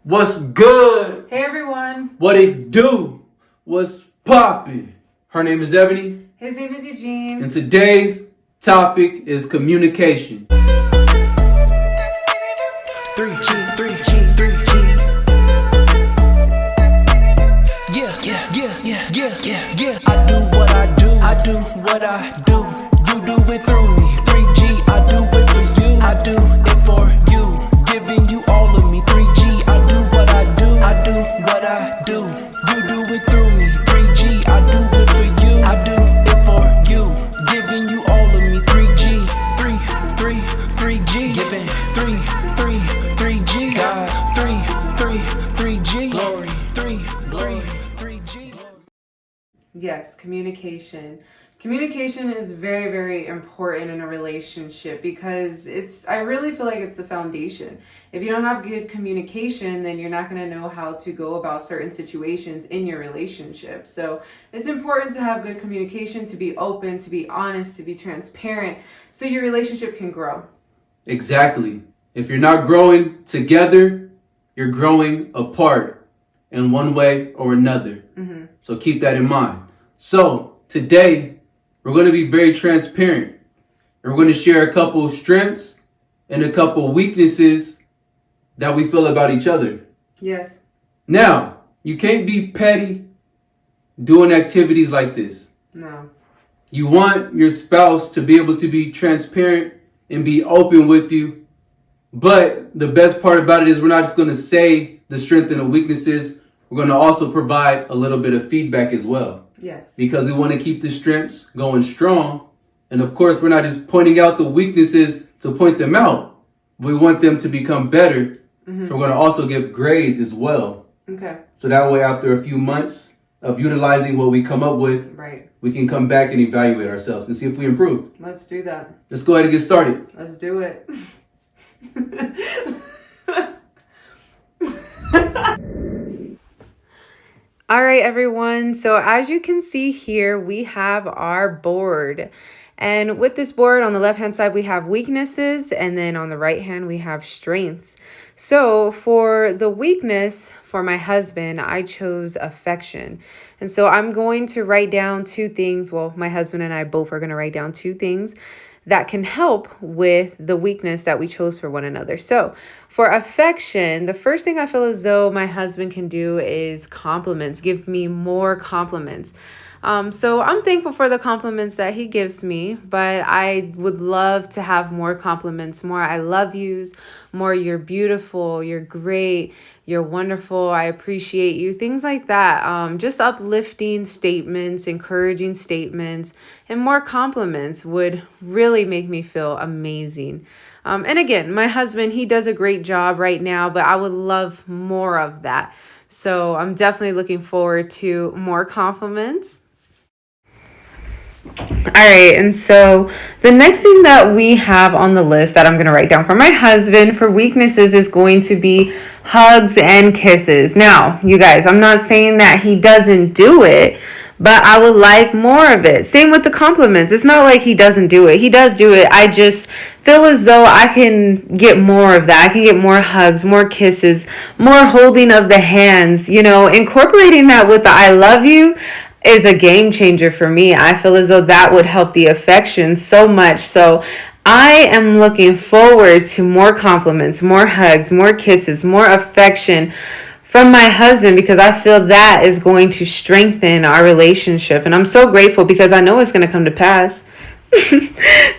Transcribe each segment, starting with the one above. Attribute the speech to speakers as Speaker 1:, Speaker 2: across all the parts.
Speaker 1: What's good?
Speaker 2: Hey everyone.
Speaker 1: What it do? What's poppin'? Her name is Ebony.
Speaker 2: His name is Eugene.
Speaker 1: And today's topic is communication.
Speaker 3: 3G, 3G, 3G. Yeah. I do what I do. I do what I do. You do it through me. 3G, I do it for you. I do it for you. Giving you all of me. 3G, I do what I do. I do what I do. You do it through me. 3G, I do it for you. I do it for you. Giving you all of me. 3G, 3G. Giving 3G. God, 3G. Glory, 3G.
Speaker 2: Yes, communication. Communication is very, very important in a relationship because I really feel like it's the foundation. If you don't have good communication, then you're not going to know how to go about certain situations in your relationship. So it's important to have good communication, to be open, to be honest, to be transparent, so your relationship can grow.
Speaker 1: Exactly. If you're not growing together, you're growing apart in one way or another.
Speaker 2: Mm-hmm.
Speaker 1: So keep that in mind. So today, we're going to be very transparent. And we're going to share a couple strengths and a couple weaknesses that we feel about each other.
Speaker 2: Yes.
Speaker 1: Now, you can't be petty doing activities like this.
Speaker 2: No.
Speaker 1: You want your spouse to be able to be transparent and be open with you. But the best part about it is we're not just going to say the strengths and the weaknesses. We're going to also provide a little bit of feedback as well.
Speaker 2: Yes.
Speaker 1: Because we want to keep the strengths going strong. And of course, we're not just pointing out the weaknesses to point them out. We want them to become better.
Speaker 2: Mm-hmm.
Speaker 1: So we're going to also give grades as well.
Speaker 2: Okay.
Speaker 1: So that way, after a few months of utilizing what we come up with,
Speaker 2: Right.
Speaker 1: we can come back and evaluate ourselves and see if we improve.
Speaker 2: Let's do that.
Speaker 1: Let's go ahead and get started.
Speaker 2: Let's do it. All right, everyone. So as you can see here, we have our board. And with this board, on the left-hand side, we have weaknesses. And then on the right hand, we have strengths. So for the weakness for my husband, I chose affection. And so I'm going to write down two things. Well, my husband and I both are going to write down two things that can help with the weakness that we chose for one another. So for affection, the first thing I feel as though my husband can do is compliments, give me more compliments. So I'm thankful for the compliments that he gives me, but I would love to have more compliments, more I love yous, more you're beautiful, you're great, you're wonderful, I appreciate you, things like that. Just uplifting statements, encouraging statements, and more compliments would really make me feel amazing. And again, my husband, he does a great job right now, but I would love more of that. So I'm definitely looking forward to more compliments. All right, and so the next thing that we have on the list that I'm going to write down for my husband for weaknesses is going to be hugs and kisses. Now, you guys, I'm not saying that he doesn't do it, but I would like more of it. Same with the compliments. It's not like he doesn't do it. He does do it. I just feel as though I can get more of that. I can get more hugs, more kisses, more holding of the hands, incorporating that with the I love you is a game changer for me. I feel as though that would help the affection so much. So I am looking forward to more compliments, more hugs, more kisses, more affection from my husband, because I feel that is going to strengthen our relationship. And I'm so grateful because I know it's going to come to pass.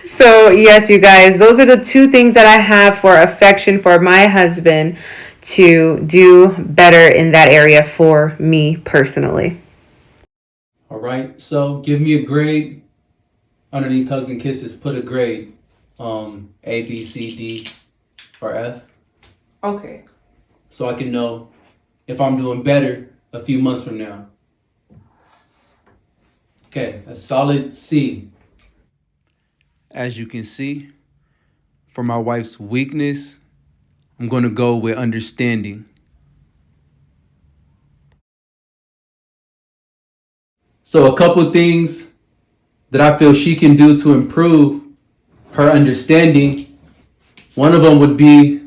Speaker 2: So yes, you guys, those are the two things that I have for affection for my husband to do better in that area for me personally.
Speaker 1: All right. So give me a grade. Underneath hugs and kisses, put a grade. A, B, C, D, or F.
Speaker 2: Okay.
Speaker 1: So I can know if I'm doing better a few months from now. Okay, a solid C. As you can see, for my wife's weakness, I'm going to go with understanding. So a couple things that I feel she can do to improve her understanding. One of them would be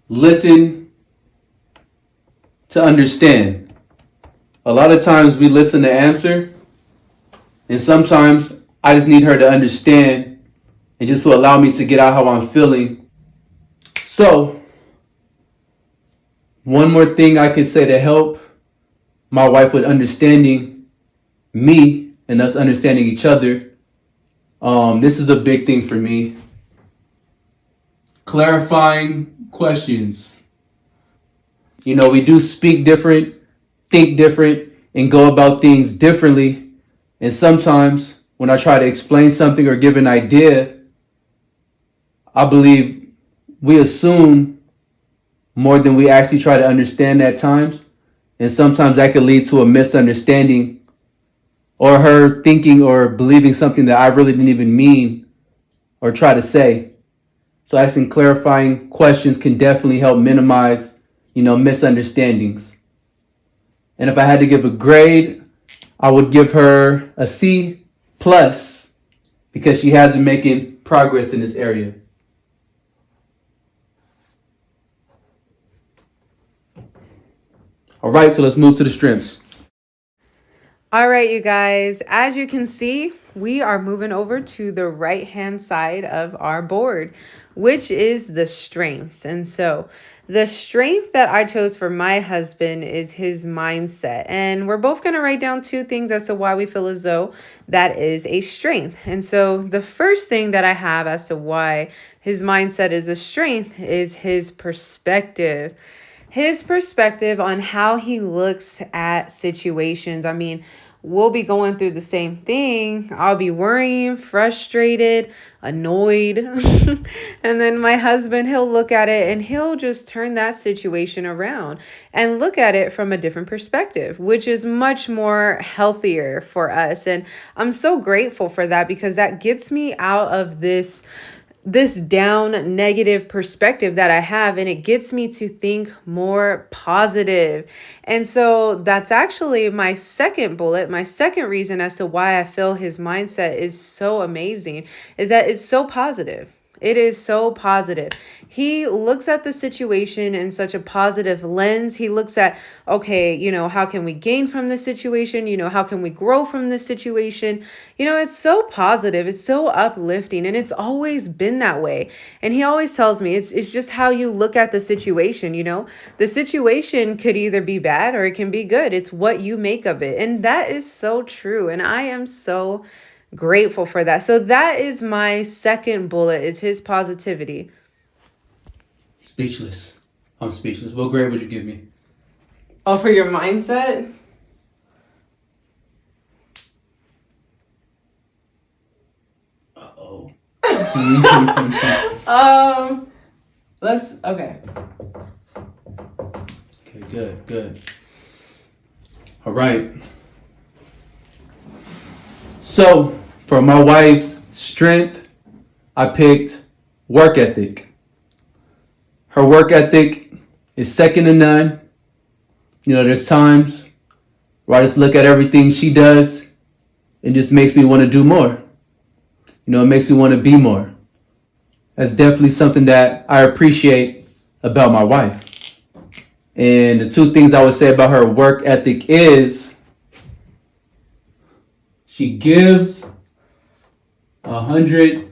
Speaker 1: listen to understand. A lot of times we listen to answer, and sometimes I just need her to understand and just to allow me to get out how I'm feeling. So, one more thing I could say to help my wife with understanding me and us understanding each other. This is a big thing for me. Clarifying questions. You know, we do speak different, think different, and go about things differently. And sometimes when I try to explain something or give an idea, I believe we assume more than we actually try to understand at times. And sometimes that could lead to a misunderstanding or her thinking or believing something that I really didn't even mean or try to say. So asking clarifying questions can definitely help minimize, misunderstandings. And if I had to give a grade, I would give her a C plus because she has been making progress in this area. All right, so let's move to the strengths.
Speaker 2: All right, you guys, as you can see, we are moving over to the right-hand side of our board, which is the strengths. And so the strength that I chose for my husband is his mindset. And we're both going to write down two things as to why we feel as though that is a strength. And so the first thing that I have as to why his mindset is a strength is his perspective. His perspective on how he looks at situations. I mean, we'll be going through the same thing. I'll be worrying, frustrated, annoyed. And then my husband, he'll look at it and he'll just turn that situation around and look at it from a different perspective, which is much more healthier for us. And I'm so grateful for that because that gets me out of this down negative perspective that I have, and it gets me to think more positive. And so that's actually my second bullet. My second reason as to why I feel his mindset is so amazing is that it's so positive. It is so positive. He looks at the situation in such a positive lens. He looks at, okay, how can we gain from this situation? How can we grow from this situation? It's so positive. It's so uplifting. And it's always been that way. And he always tells me it's just how you look at the situation. The situation could either be bad or it can be good. It's what you make of it. And that is so true. And I am so grateful for that. So that is my second bullet, is his positivity.
Speaker 1: Speechless. I'm speechless. What grade would you give me?
Speaker 2: Oh, for your mindset?
Speaker 1: Uh-oh.
Speaker 2: Okay.
Speaker 1: Okay, good. All right. So, for my wife's strength, I picked work ethic. Her work ethic is second to none. There's times where I just look at everything she does and just makes me want to do more. It makes me want to be more. That's definitely something that I appreciate about my wife. And the two things I would say about her work ethic is she gives 100%.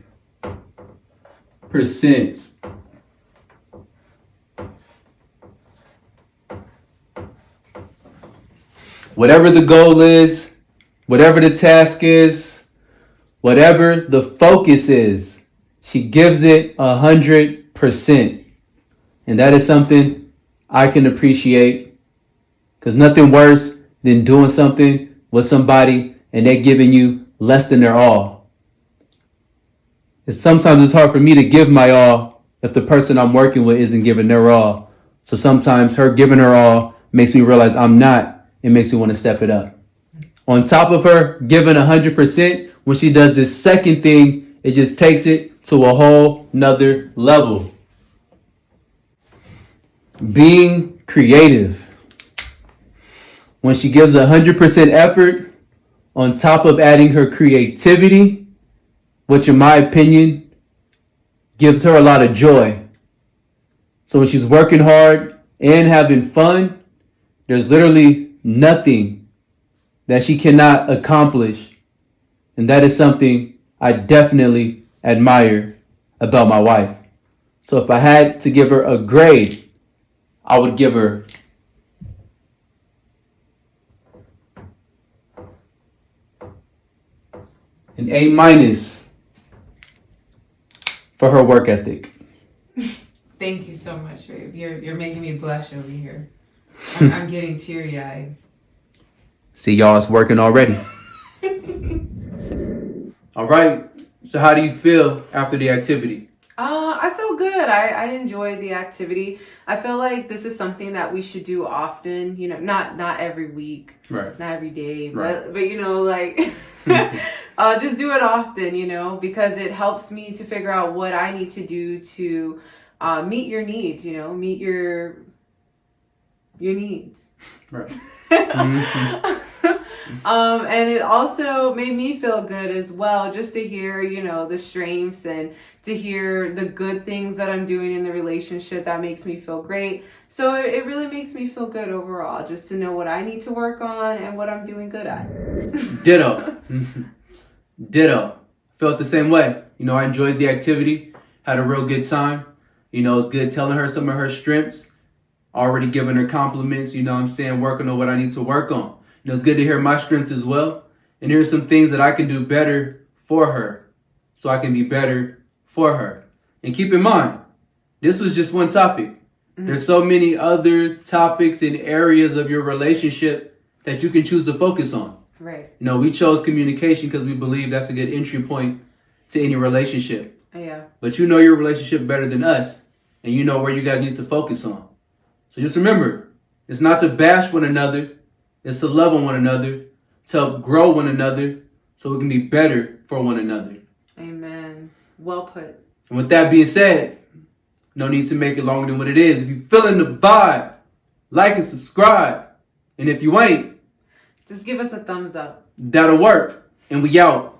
Speaker 1: Whatever the goal is, whatever the task is, whatever the focus is, she gives it 100%. And that is something I can appreciate, because nothing worse than doing something with somebody and they're giving you less than their all. Sometimes it's hard for me to give my all if the person I'm working with isn't giving their all. So sometimes her giving her all makes me realize I'm not. It makes me want to step it up. On top of her giving 100%, when she does this second thing, it just takes it to a whole nother level. Being creative. When she gives 100% effort, on top of adding her creativity, which in my opinion gives her a lot of joy. So when she's working hard and having fun, there's literally nothing that she cannot accomplish. And that is something I definitely admire about my wife. So if I had to give her a grade, I would give her an A- for her work ethic.
Speaker 2: Thank you so much, babe. You're making me blush over here. I'm getting teary-eyed.
Speaker 1: See, y'all, it's working already. All right. So how do you feel after the activity?
Speaker 2: I feel good. I enjoyed the activity. I feel like this is something that we should do often. You know, not every week,
Speaker 1: Right.
Speaker 2: not every day,
Speaker 1: Right.
Speaker 2: but you know, like just do it often. You know, because it helps me to figure out what I need to do to meet your needs. You know, meet your needs.
Speaker 1: Right.
Speaker 2: And it also made me feel good as well, just to hear, you know, the strengths and to hear the good things that I'm doing in the relationship. That makes me feel great. So it really makes me feel good overall, just to know what I need to work on and what I'm doing good at.
Speaker 1: Ditto. Ditto. Felt the same way. You know, I enjoyed the activity, had a real good time. You know, it's good telling her some of her strengths, already giving her compliments, you know what I'm saying, working on what I need to work on. You know, it's good to hear my strength as well. And here's some things that I can do better for her so I can be better for her. And keep in mind, this was just one topic. There's so many other topics and areas of your relationship that you can choose to focus on.
Speaker 2: Right.
Speaker 1: You know, we chose communication because we believe that's a good entry point to any relationship.
Speaker 2: Yeah.
Speaker 1: But you know your relationship better than us, and you know where you guys need to focus on. So just remember, it's not to bash one another, it's to love on one another, to help grow one another, so we can be better for one another.
Speaker 2: Amen. Well put.
Speaker 1: And with that being said, no need to make it longer than what it is. If you're feeling the vibe, like and subscribe. And if you ain't,
Speaker 2: Just give us a thumbs up.
Speaker 1: that'll work. And we out.